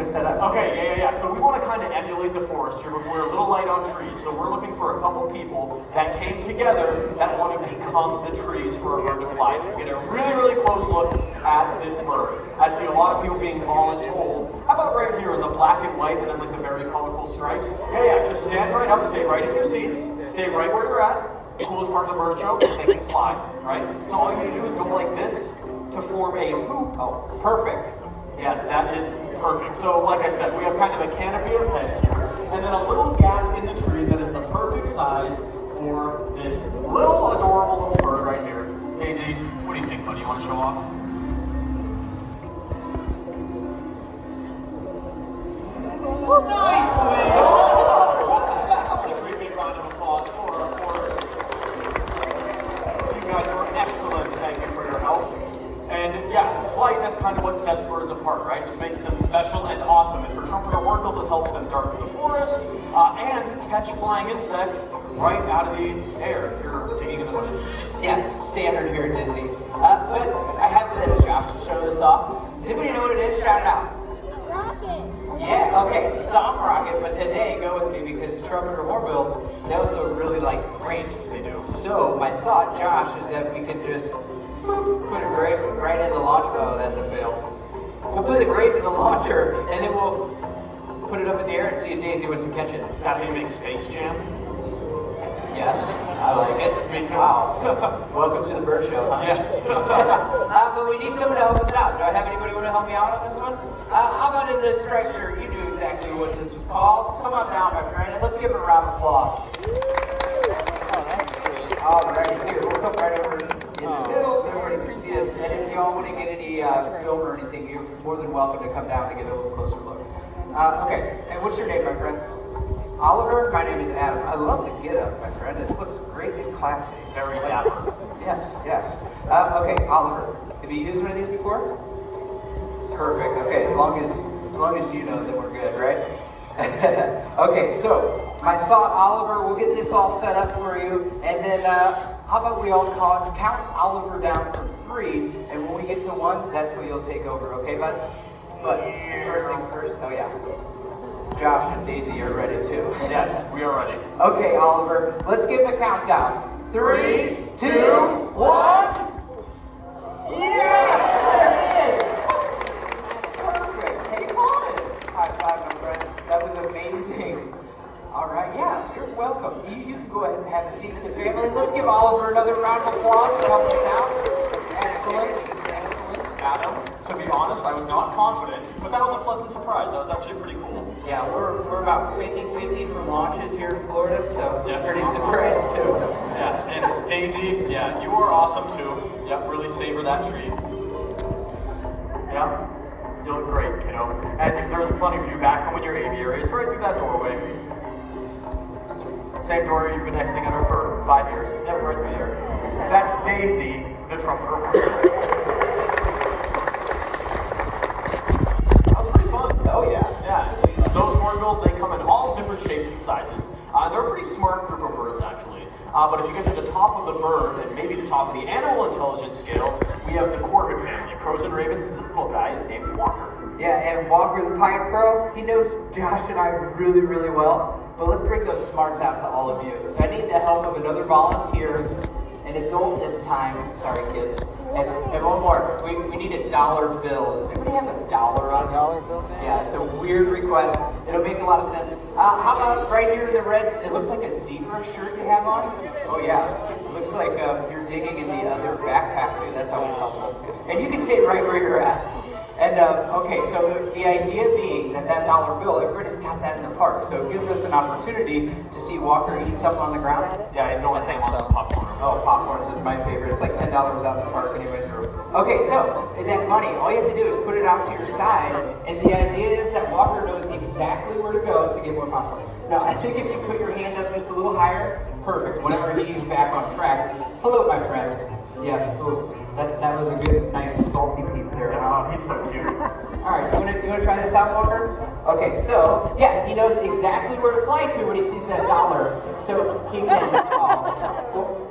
Set up. Okay, yeah. So we want to kind of emulate the forest here, but we're a little light on trees. So we're looking for a couple people that came together that want to become the trees for a bird to fly to. Get a really, really close look at this bird. I see a lot of people being voluntold. How about right here in the black and white and then like the very colorful stripes? Yeah, just stand right up, stay right in your seats, stay right where you're at. The coolest part of the bird show is they can fly, right? So all you need to do is go like this to form a hoop. Oh, perfect. Yes, that is perfect. So like I said, we have kind of a canopy of heads here, and then a little gap in the trees that is the perfect size for this little adorable little bird right here. Daisy, what do you think, buddy? You want to show off? Nicely! A great big round of applause for our forest. You guys were excellent. Thank you for your help. And yeah, flight, that's kind of what sets birds apart, right? Just makes them special and awesome. And for trumpeter hornbills, it helps them dart through the forest and catch flying insects right out of the air if you're digging in the bushes. Yes, standard here at Disney. But I have this, Josh, to show this off. Does anybody know what it is? Shout it out. Rocket. Yeah, okay, stop rocket, but today go with me because trumpeter hornbills, they also really like grapes. They do. So my thought, Josh, is that we could just put a grape right in the launcher. Oh, that's a fail. We'll put the grape in the launcher, and then we'll put it up in the air and see if Daisy wants to catch it. Is that how you make Space Jam? Yes, I like it. Me too. Wow. Welcome to the bird show, huh? Yes. But we need someone to help us out. Do I have anybody want to help me out on this one? How about in this striped shirt? You knew exactly what this was called. Come on down, my friend, and let's give him a round of applause. All right, here, we'll come right over in the middle so everybody can see us. And if y'all want to get any film or anything, you're more than welcome to come down to get a little closer look. Okay, and what's your name, my friend? Oliver? My name is Adam. I love the get-up, my friend. It looks great and classy. Very yes. Yes. Okay, Oliver. Have you used one of these before? Perfect. Okay, as long as you know, then we're good, right? Okay, so my thought, Oliver, we'll get this all set up for you, and then how about we all count Oliver down from 3, and when we get to 1, that's when you'll take over, okay, bud? But first things first. Oh yeah. Josh and Daisy are ready too. Yes, we are ready. Okay, Oliver, let's give him a countdown. 3, 2, 1. Yes! There it is! Perfect. Hey, high five, my friend. That was amazing. All right, yeah, you're welcome. You can go ahead and have a seat with the family. Let's give Oliver another round of applause for helping us out. Excellent. Adam, to be honest, I was not confident, but that was a pleasant surprise. That was actually pretty cool. Yeah, we're about 50-50 from launches here in Florida, so yeah, pretty surprised too. Yeah, and Daisy, yeah, you are awesome too. Yeah, really savor that treat. Yeah, you look great, kiddo. And there's plenty for you back home in your aviary. It's right through that doorway. Same door you've been nesting under for 5 years. Yeah, right through there. That's Daisy, the trumpeter hornbill. Oh yeah. Yeah, those hornbills, they come in all different shapes and sizes. They're a pretty smart group of birds, actually. But if you get to the top of the bird, and maybe the top of the animal intelligence scale, we have the corvid family, crows and ravens. This little guy is named Walker. Yeah, and Walker the Pied Crow, he knows Josh and I really, really well. But let's bring those smarts out to all of you. So I need the help of another volunteer, an adult this time. Sorry, kids. And one more. We need a $1 bill. Does anybody have a dollar on $1 bill? Yeah, it's a weird request. It'll make a lot of sense. How about right here in the red? It looks like a zebra shirt you have on. Oh yeah. It looks like you're digging in the other backpack too. That's always helpful. And you can stay right where you're at. And okay, so the idea being that $1 bill, everybody's got that in the park, so it gives us an opportunity to see Walker eat something on the ground. Yeah, he's going to hang on some popcorn. Oh, popcorn is my favorite. It's like $10 out in the park anyways. Okay, so that money, all you have to do is put it out to your side, and the idea is that Walker knows exactly where to go to get more popcorn. Now, I think if you put your hand up just a little higher, perfect. Whenever he's back on track. Hello, my friend. Yes. Ooh, that was a good, nice, salty piece there. Yeah, he's so cute. All right, you wanna try this out, Walker? Okay, so yeah, he knows exactly where to fly to when he sees that $1. So he can.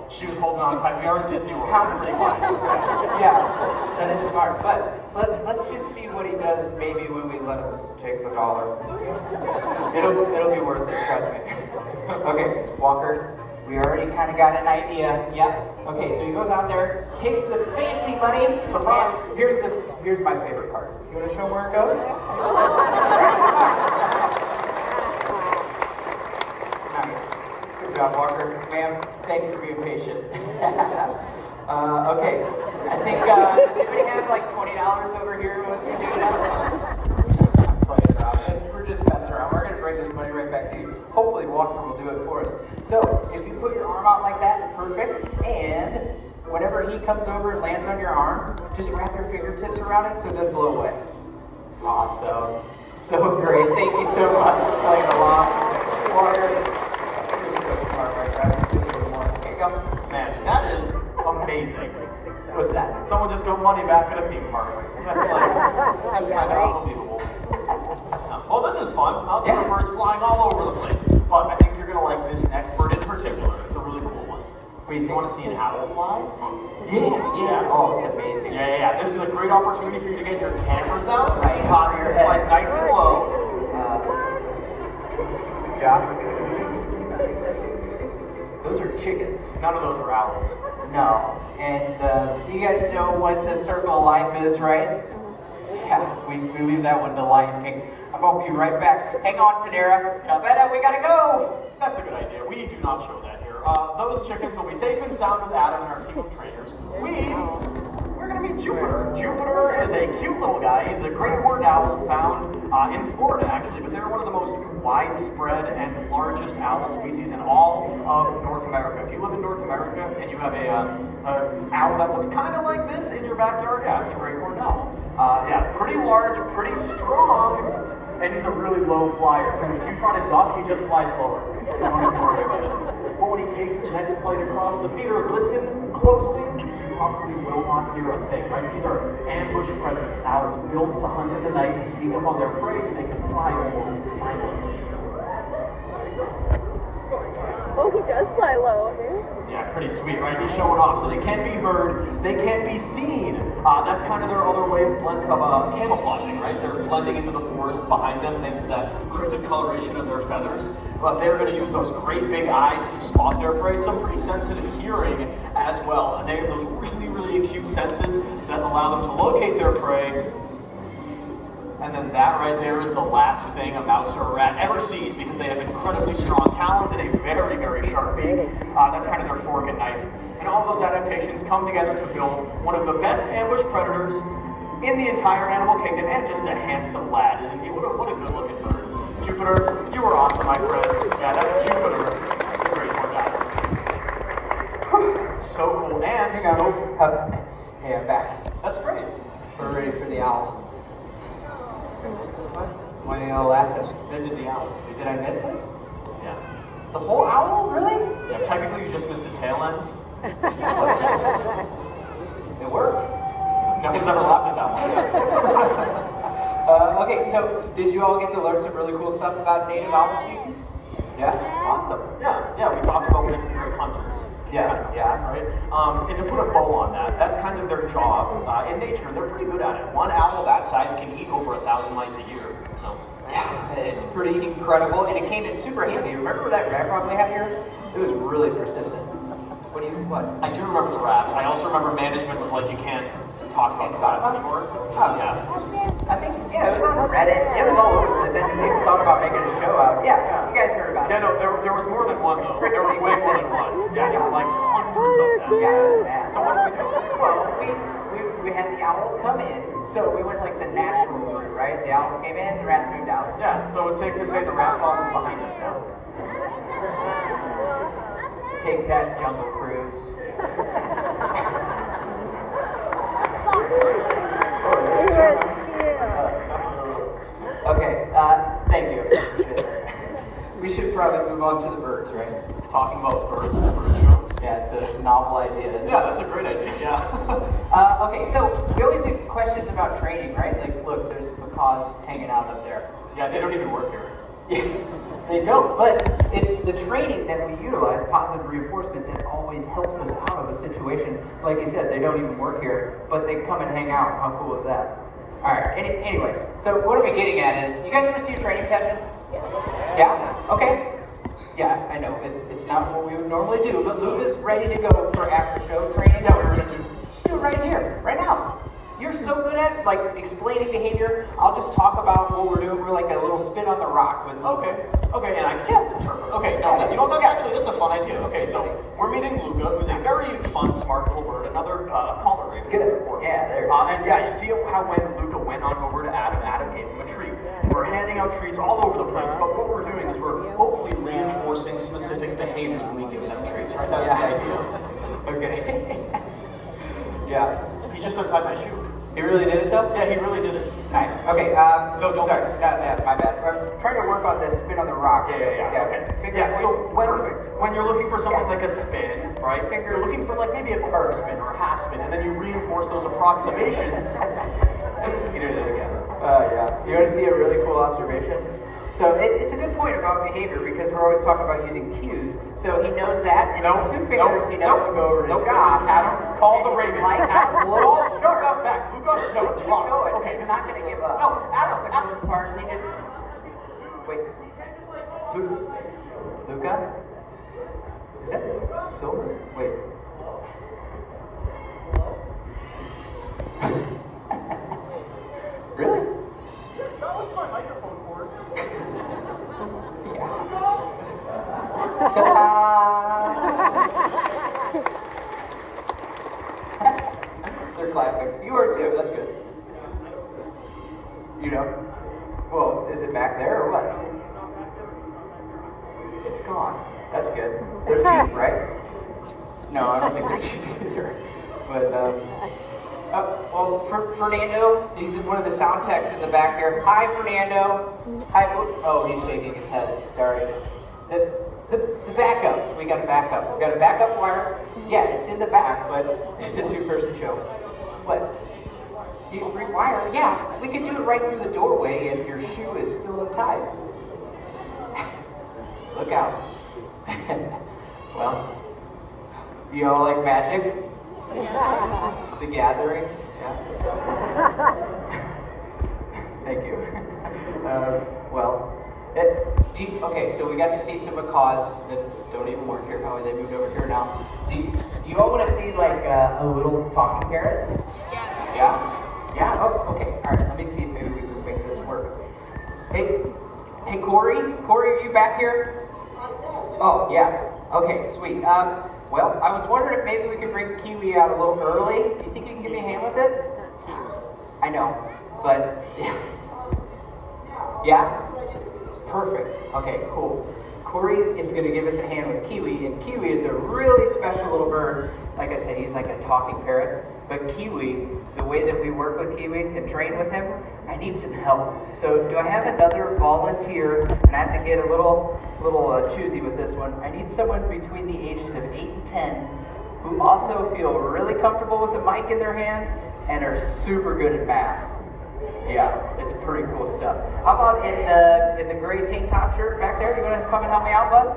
She was holding on tight. We are at Disney World. Count It's pretty wise. Yeah, that is smart. But let's just see what he does maybe when we let him take the dollar. It'll be worth it, trust me. Okay, Walker, we already kind of got an idea. Yep. Okay, so he goes out there, takes the fancy money. Surprise! Here's my favorite card. You want to show him where it goes? Nice. Good job, Walker. Ma'am, thanks for being patient. Okay, I think, does anybody have like $20 over here who wants to do that? I'm playing around. We're just messing around. We're going to bring this money right back to you. Hopefully Walker will do it for us. So, if you put your arm out like that, perfect. And whenever he comes over and lands on your arm, just wrap your fingertips around it so it doesn't blow away. Awesome. So great. Thank you so much for playing along. Walker, you're so smart right there. Just a little more. Here you go. Man, that is amazing. What's that? Someone just got money back at a theme park. That's kind of unbelievable. Well, this is fun. There are birds flying all over the place. But I think you're going to like this next bird in particular. It's a really cool one. What do you think? You want to see an owl fly? Yeah. Oh, it's amazing. Yeah. This is a great opportunity for you to get your cameras out. Right. Pop your head nice and low. Job. Those are chickens. None of those are owls. No. And you guys know what the circle of life is, right? Yeah, we leave that one to Lion King. I'm going to be right back. Hang on, Panera. But we got to go. That's a good idea. We do not show that here. Those chickens will be safe and sound with Adam and our team of trainers. We're going to meet Jupiter. Jupiter is a cute little guy. He's a great horned owl found in Florida, actually, but they're one of the most widespread and largest owl species in all of North America. If you live in North America and you have a owl that looks kind of like this in your backyard, yeah, it's a great horned owl. Pretty large, pretty strong, and he's a really low flyer. So if you try to duck, he just flies lower. So don't even worry about it. But when he takes his next flight across the theater, listen closely. You probably will not hear a thing, right? These are ambush predators. Owls built to hunt in the night and sneak up on their prey so they can fly almost silently. Oh, he does fly low. Yeah, pretty sweet, right? He's showing off, so they can't be heard, they can't be seen. That's kind of their other way of camouflaging, right? They're blending into the forest behind them thanks to that crimson coloration of their feathers. But they're going to use those great big eyes to spot their prey, some pretty sensitive hearing as well. And they have those really, really acute senses that allow them to locate their prey. And then that right there is the last thing a mouse or a rat ever sees because they have incredibly strong talons and a very, very sharp beak. That's kind of their fork and knife. And all those adaptations come together to build one of the best ambush predators in the entire animal kingdom, and just a handsome lad, isn't he? What a good looking bird. Jupiter, you were awesome, my friend. Yeah, that's Jupiter. The great horned owl. So cool. And Hey, I'm back. that's great. We're ready for the owl. Why are you all laughing? Visit the owl. Did I miss it? Yeah. The whole owl? Really? Yeah, technically you just missed the tail end. It worked. No one's ever laughed at that one. Okay, so did you all get to learn some really cool stuff about native owl species? Yeah? Awesome. Yeah, we talked about wisdom great hunters. Yeah. Right? And to put a bow on that, that's kind of their job. In nature, they're pretty good at it. One owl that size can eat over 1,000 mice a year. So Yeah, it's pretty incredible, and it came in super handy. Remember that rat rod we had here? It was really persistent. What? I do remember the rats. I also remember management was like, you can't talk about the rats anymore. Oh, yeah. I think, it was on Reddit. It was all over the place. And people thought about making a show out. Yeah, you guys heard about it. Yeah, no, there was more than one, though. There was way more than one. Yeah, there were like hundreds of them. Yeah, So what did we do? well, we had the owls come in, so we went like the natural route, right? The owls came in, the rats moved out. Yeah, so it's safe to say the rat farm is behind us now. Take that, Jungle Cruise. Okay, thank you. We should probably move on to the birds, right? Talking about birds in the bird show. Yeah, it's a novel idea. Yeah, that's a great idea, yeah. Okay, so we always get questions about training, right? Like, look, there's macaws hanging out up there. Yeah, they don't even work here. Yeah, they don't, but it's the training that we utilize, positive reinforcement, that always helps us out of a situation. Like you said, they don't even work here, but they come and hang out. How cool is that? Alright, anyways, so what I'm getting at is, you guys ever see a training session? Yeah? Okay. Yeah, I know, it's not what we would normally do, but Luca's ready to go for after-show training. Yeah, we're gonna do. Just do it right here, right now. You're so good at, like, explaining behavior. I'll just talk about what we're doing. We're like a little spin on the rock with Okay, and sure. Okay, no, you know what, that's a fun idea. Okay, so we're meeting Luca, who's a very fun, smart little bird, another caller right Good. here. Yeah, there. And yeah, you see how when Luca went on over to Adam gave him a treat. We're handing out treats all over the place, but what we're doing is we're hopefully reinforcing specific behaviors when we give them treats, right? That's the idea. Okay. Yeah. He just untied my shoe. He really did it though? Yeah, he really did it. Nice. Okay, No, don't. sorry. My bad. I'm trying to work on this spin on the rock. Yeah. Okay. Yeah, so when you're looking for something like a spin, right, you're looking for like maybe a quarter spin or a half spin, and then you reinforce those approximations. You did it again. Yeah. You want to see a really cool observation? So it's a good point about behavior because we're always talking about using cues. So he knows that, and two fingers he knows to go over to Josh. Adam, call the Raven. Like Adam, little short up back. Luca, no, keep going. Okay, He's not going to give up. No, Adam, That's the coolest part. He just wait. Luca? Is that silver? Wait. Really? That was my microphone cord. They're clapping. You are too. That's good. You know? Well, is it back there or what? It's gone. That's good. They're cheap, right? No, I don't think they're cheap either. But, Fernando, he's one of the sound techs in the back here. Hi, Fernando. Hi. Oh, he's shaking his head. Sorry. The backup. We got a backup. We got a backup wire. Yeah, it's in the back, but it's a two-person show. What? You rewire? Yeah, we could do it right through the doorway if your shoe is still untied. Look out. Well, you all like magic? The Gathering? Yeah. Thank you. Okay, so we got to see some macaws that don't even work here. Probably they moved over here now. Do you all want to see like a little talking parrot? Yeah. Yeah? Oh, okay. All right, let me see if maybe we can make this work. Hey, Corey? Corey, are you back here? Oh, yeah. Okay, sweet. Well, I was wondering if maybe we could bring Kiwi out a little early. Do you think you can give me a hand with it? I know, but yeah. Yeah? Perfect. Okay, cool. Corey is going to give us a hand with Kiwi, and Kiwi is a really special little bird. Like I said, he's like a talking parrot. But Kiwi, the way that we work with Kiwi and train with him, I need some help. So do I have another volunteer? And I have to get a little choosy with this one. I need someone between the ages of 8 and 10 who also feel really comfortable with a mic in their hand and are super good at math. Yeah, it's pretty cool stuff. How about in the gray tank top shirt back there? You want to come and help me out, bud?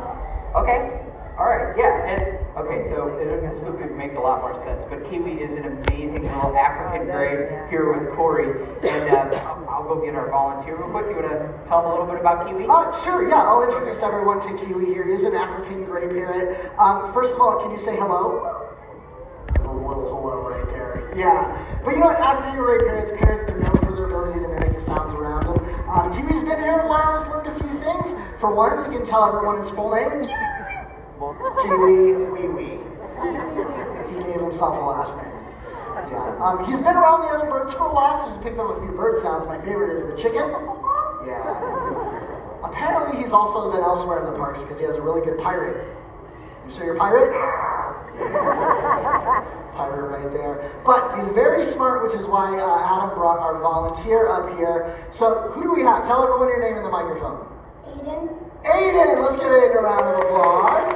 Okay. All right. Yeah. Okay. So this will make a lot more sense. But Kiwi is an amazing little African gray here with Corey, and I'll go get our volunteer real quick. You want to tell them a little bit about Kiwi? Sure. Yeah. I'll introduce everyone to Kiwi here. He is an African gray parrot. First of all, can you say hello? A little hello right there. Yeah. But you know what? African gray parrots are known for their ability to mimic the sounds around them. Kiwi's been here a while, has learned a few things. For one, he can tell everyone his full name. Kiwi, wee wee. He gave himself a last name. Yeah. He's been around the other birds for a while, so he's picked up a few bird sounds. My favorite is the chicken. Yeah. Apparently, he's also been elsewhere in the parks because he has a really good pirate. You say you're a pirate? Yeah. Pirate right there. But he's very smart, which is why Adam brought our volunteer up here. So who do we have? Tell everyone your name in the microphone. Aiden. Aiden! Let's give Aiden a round of applause.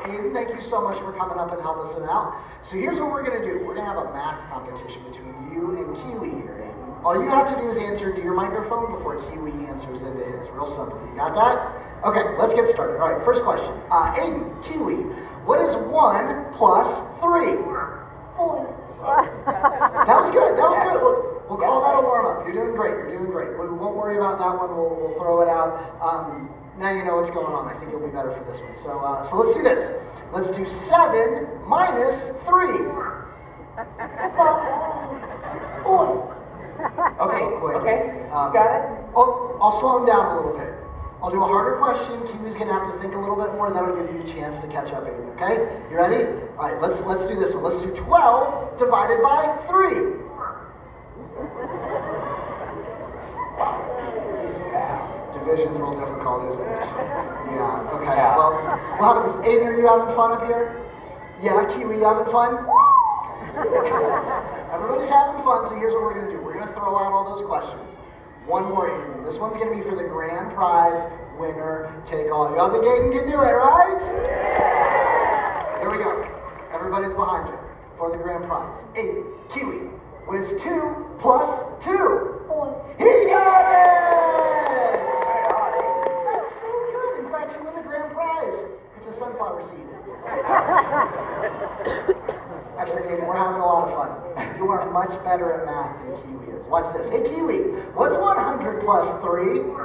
Aiden, thank you so much for coming up and helping us out. So here's what we're going to do. We're going to have a math competition between you and Kiwi here, Aiden. All you have to do is answer into your microphone before Kiwi answers into his. Real simple. You got that? Okay, let's get started. All right, first question. Aiden, Kiwi, what is 1 plus 3? 4. That was good. That was good. We'll call that a warm-up. You're doing great. You're doing great. We won't worry about that one. We'll throw it out. Now you know what's going on. I think you'll be better for this one. So let's do this. Let's do 7 minus 3. Okay, Quick. okay, got it? Oh, I'll slow him down a little bit. I'll do a harder question. Kiwi's gonna have to think a little bit more. That'll give you a chance to catch up, Aiden. Okay? You ready? All right. Let's do this one. Let's do 12 divided by 3. Division's real difficult, isn't it? Yeah. Okay. Yeah. Well, how about this? Aiden, are you having fun up here? Yeah. Kiwi, you having fun? Everybody's having fun. So here's what we're gonna do. We're gonna throw out all those questions. One more, Aiden. This one's gonna be for the grand prize, winner, take all. Y'all think Aiden can do it, right? Here we go. Everybody's behind you for the grand prize. Aiden, Kiwi, what is 2 plus 2? 4. He got it! That's so good. In fact, you win the grand prize. It's a sunflower seed. Actually, Aiden, we're having a lot of fun. You are much better at math than Kiwi is. Watch this. Hey, Kiwi, what's 100 plus 3? Is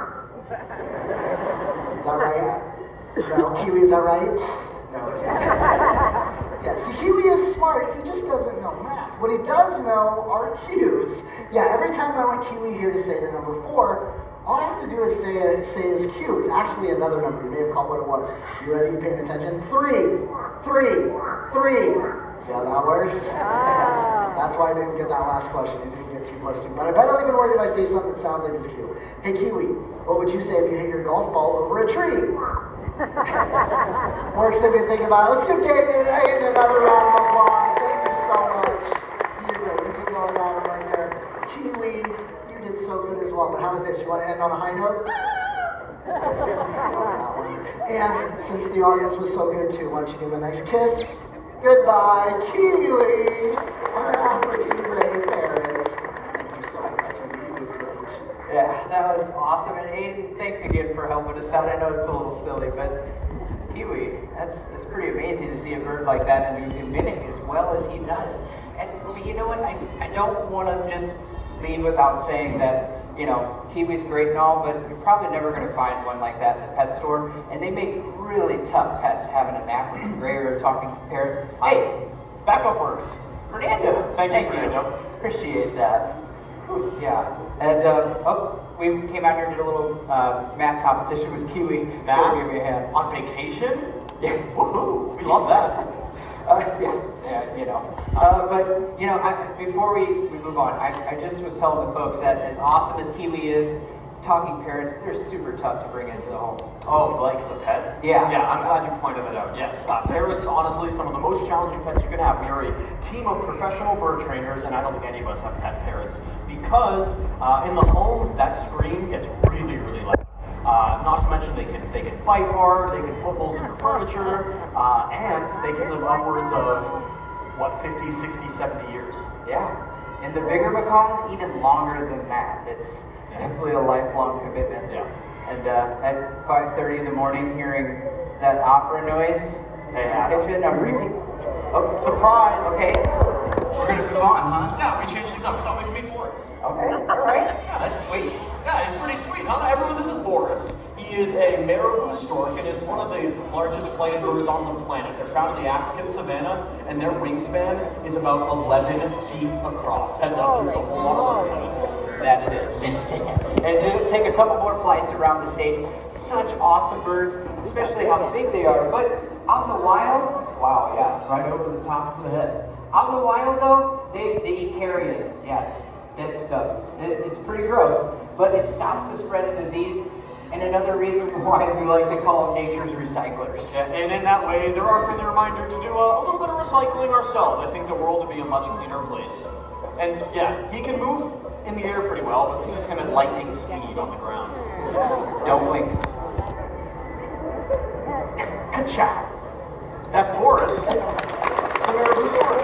that right? No, Kiwi, is that right? No, it's not. Yeah, see, Kiwi is smart. He just doesn't know math. What he does know are cues. Yeah, every time I want Kiwi here to say the number 4, all I have to do is say his cue. It's actually another number. You may have caught what it was. You ready? You paying attention? 3, 3, 3. See how that works? That's why I didn't get that last question. You didn't get 2 plus 2. But I bet I'll even worry if I say something that sounds like his cue. Hey, Kiwi, what would you say if you hit your golf ball over a tree? Works if you think about it. Let's give Aiden another round of applause. Thank you so much. You did great. You can go on that right there. Kiwi, you did so good as well. But how about this? You want to end on a high note? And since the audience was so good too, why don't you give him a nice kiss? Goodbye, Kiwi, our African gray parrot. Thank you so much, Kiwi. You did great. Yeah, that was awesome. And Aiden, thanks again for helping us out. I know it's a little silly, but Kiwi, that's pretty amazing to see a bird like that and who can mimic as well as he does. And you know what? I don't want to just leave without saying that, you know, Kiwi's great and all, but you're probably never going to find one like that in the pet store. And they make really tough pets, having an African gray or a talking parrot. Hey, Backup works. Fernando. Thank you, Fernando. Appreciate that. Whew, yeah. And we came out here and did a little math competition with Kiwi. Math? Give me a hand. On vacation? Yeah. Woohoo! We love that. Yeah, you know. But, you know, before we move on, I just was telling the folks that as awesome as Kiwi is, talking parrots, they're super tough to bring into the home. Oh, like as a pet? Yeah. Yeah, I'm glad you pointed that out. Yes, parrots, honestly, some of the most challenging pets you can have. We are a team of professional bird trainers, and I don't think any of us have pet parrots, because in the home, that scream gets really, really loud. Not to mention they can bite hard, they can put holes in your furniture, and they can live upwards of, 50, 60, 70 years. Yeah. And the bigger macaws, even longer than that. It's definitely a lifelong commitment. Yeah. And at 5:30 in the morning, hearing that opera noise in the kitchen, I'm reading. Oh, Surprise! Okay. We're gonna move on, huh? Yeah, we changed things up. We thought we could meet Boris. Okay. All right. Yeah, that's sweet. Yeah, it's pretty sweet, huh? Everyone, this is Boris. He is a marabou stork, and it's one of the largest flighted birds on the planet. They're found in the African savanna, and their wingspan is about 11 feet across. Heads up, this is a whole lot of bird coming. That it is. And it'll take a couple more flights around the state. Such awesome birds, especially how big they are. But out in the wild, wow, yeah, right over the top of the head. Out in the wild, though, they eat carrion. Yeah, dead stuff. It's pretty gross, but it stops the spread of disease. And another reason why we like to call them nature's recyclers. Yeah, and in that way, they're our friendly reminder to do a little bit of recycling ourselves. I think the world would be a much cleaner place. And yeah, he can move in the air pretty well, but this is him at lightning speed on the ground. Don't blink. Ka-chow. That's Boris, the marabou stork.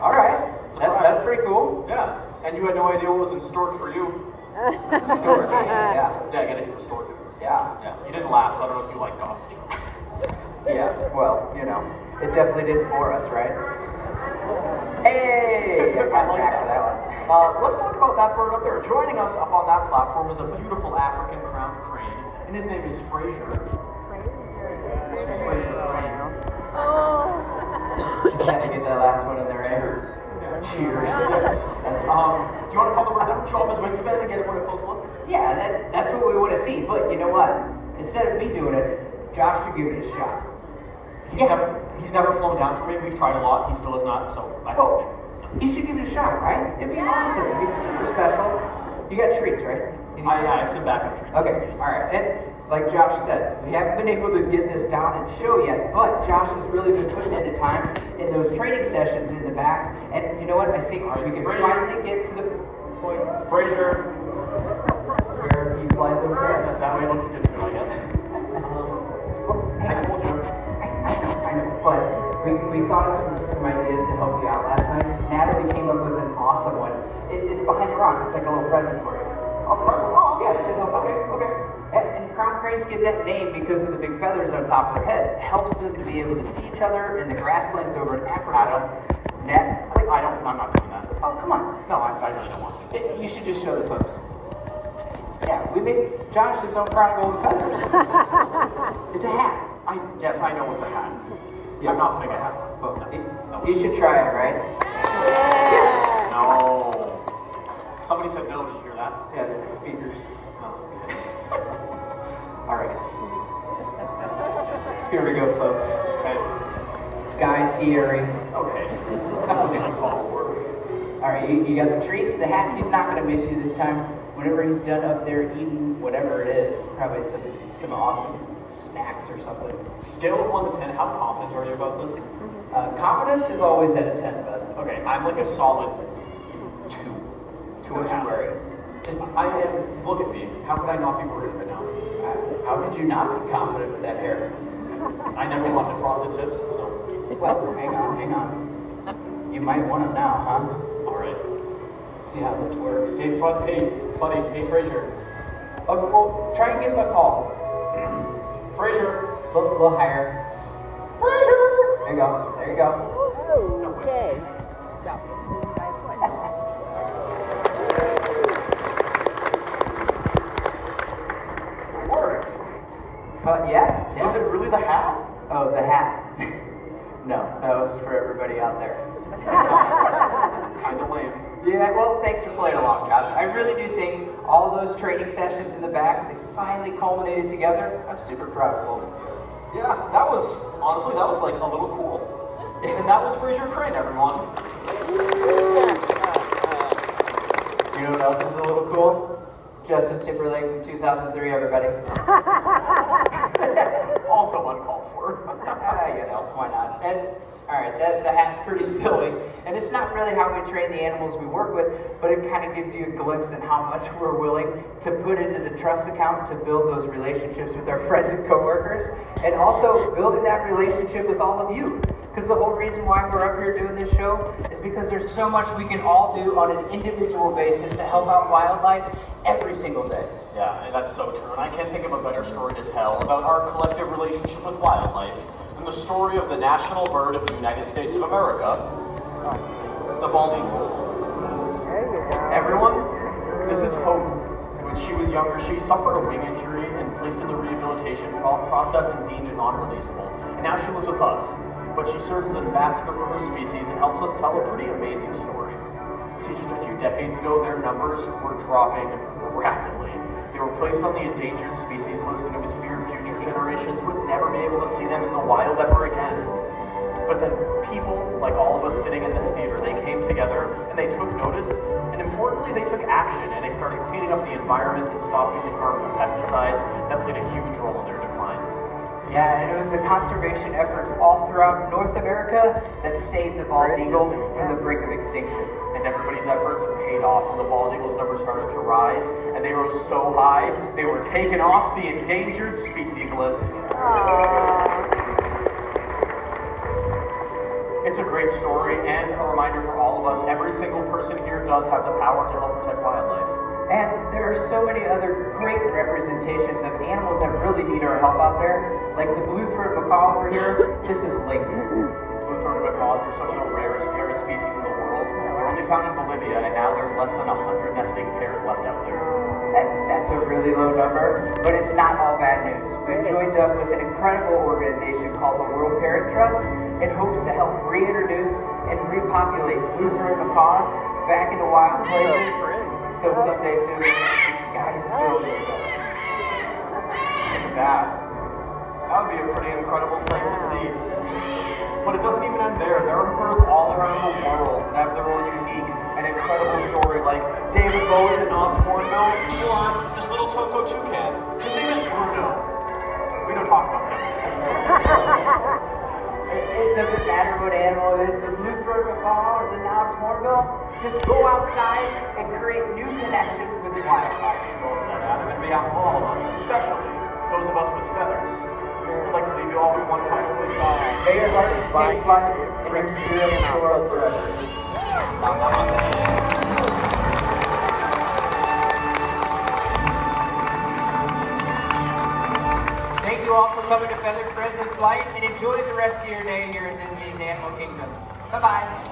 All right, that's pretty cool. Yeah, and you had no idea what was in stork for you. Stork. Yeah. Yeah, I get it, he's a stork. Yeah. Yeah, you didn't laugh, so I don't know if you like golf. Yeah. Well, you know, it definitely didn't bore us, right? Hey! I like Back to that. one. Let's talk about that bird up there. Joining us up on that platform is a beautiful African crowned crane, and his name is Fraser. He's Fraser Crane. Oh. Just had to get that last one in there, eh? Cheers. Do you want to call the bird down, show off his wingspan, and get him a close look? Yeah, that's what we want to see. But you know what? Instead of me doing it, Josh should give it a shot. He's never flown down for me. We've tried a lot. He still has not. So I Oh, hope. you should give it a shot, right? It'd be awesome. It'd be super special. You got treats, right? I have some backup treats. Okay, all right. And like Josh said, we haven't been able to get this down and show yet, but Josh has really been putting in the time in those training sessions in the back. And you know what? I think we can finally get to the point Fraser. where he flies over there. That way looks good too, I guess. I told you. I know, but we thought of some ideas to help you out last night. Natalie came up with an awesome one. It's behind the rock. It's like a little present for you. Oh, present? Oh, Yeah, okay. And crown cranes get that name because of the big feathers on top of their head. It helps them to be able to see each other in the grasslands over in Africa. I'm not doing that. Oh, come on. No, I really don't want to. You should just show the folks. Yeah, we made Josh his own crown of golden feathers. It's a hat. Yes, I know it's a hat. Yeah. I'm not putting a hat on. You should try it, right? No. Somebody said no. Did you hear that? Yeah, it's the speakers. No. All right. Here we go, folks. Okay. Guy Fieri. Okay. That was uncalled for. All right, you got the treats, the hat. He's not going to miss you this time. Whenever he's done up there eating whatever it is, probably some awesome snacks or something. Scale of 1 to 10, how confident are you about this? Confidence is always at a 10, bud. Okay, I'm like a solid 2. Don't you worry. Just, I am, look at me. How could I not be worried right now? How could you not be confident with that hair? I never wanted frosted tips, so. Well, hang on. You might want them now, huh? Alright. See how this works. Hey, buddy, hey, Fraser. Okay, well, try and give him a call. Fraser. We'll hire. Fraser! There you go. Okay. Worked. Yeah? Is it really the hat? Oh, the hat. No, that was for everybody out there. Kinda lame. Yeah, well, thanks for playing along, Josh. I really do think all those training sessions in the back, they finally culminated together. I'm super proud of both of you. Yeah, honestly, that was like a little cool. And that was Fraser Crane, everyone. You know what else is a little cool? Justin Timberlake from 2003, everybody. Also uncalled for. Why not? And alright, the hat's pretty silly. And it's not really how we train the animals we work with, but it kind of gives you a glimpse at how much we're willing to put into the trust account to build those relationships with our friends and coworkers, and also building that relationship with all of you. Because the whole reason why we're up here doing this show is because there's so much we can all do on an individual basis to help out wildlife every single day. Yeah, and that's so true. And I can't think of a better story to tell about our collective relationship with wildlife than the story of the national bird of the United States of America, the bald eagle. There you go. Everyone, this is Hope. When she was younger, she suffered a wing injury and placed in the rehabilitation process and deemed non-releasable. And now she lives with us. But she serves as an ambassador for her species and helps us tell a pretty amazing story. See, just a few decades ago, their numbers were dropping rapidly. They were placed on the endangered species list, and it was feared future generations would never be able to see them in the wild ever again. But then people, like all of us sitting in this theater, they came together and they took notice, and importantly, they took action and they started cleaning up the environment and stopped using harmful pesticides that played a huge role in their decline. Yeah, and it was the conservation efforts all throughout North America that saved the bald eagle from the brink of extinction. And everybody's efforts paid off, and the bald eagle's numbers started to rise, and they rose so high, they were taken off the endangered species list. It's a great story, and a reminder for all of us, every single person here does have the power to help protect wildlife. And there are so many other great representations of animals that really need our help out there, like the blue-throated macaw over here. This is Lincoln. Blue-throated macaws are some of the rarest parrots originally found in Bolivia, and now there's less than 100 nesting pairs left out there. That's a really low number, but it's not all bad news. We've joined up with an incredible organization called the World Parrot Trust in hopes to help reintroduce and repopulate Lutheran macaws back into wild places. So someday soon, the sky is filled with them. That would be a pretty incredible sight to see. But it doesn't even end there. There are birds all around the world that have their own unique and incredible story, like David Bowie and Nog Hornbill, or this little Toko toucan. His name is Bruno. We don't talk about him. It doesn't matter what animal it is, the Lutheran macaw or the Nog Hornbill, just go outside and create new connections with wildlife. Well said, Adam, and behalf of all of us, especially those of us with feathers, I'd like to leave you all with one final big thought. May your heart take flight and your spirit soar forever. Thank you all for coming to Feathered Friends in Flight, and enjoy the rest of your day here at Disney's Animal Kingdom. Bye-bye.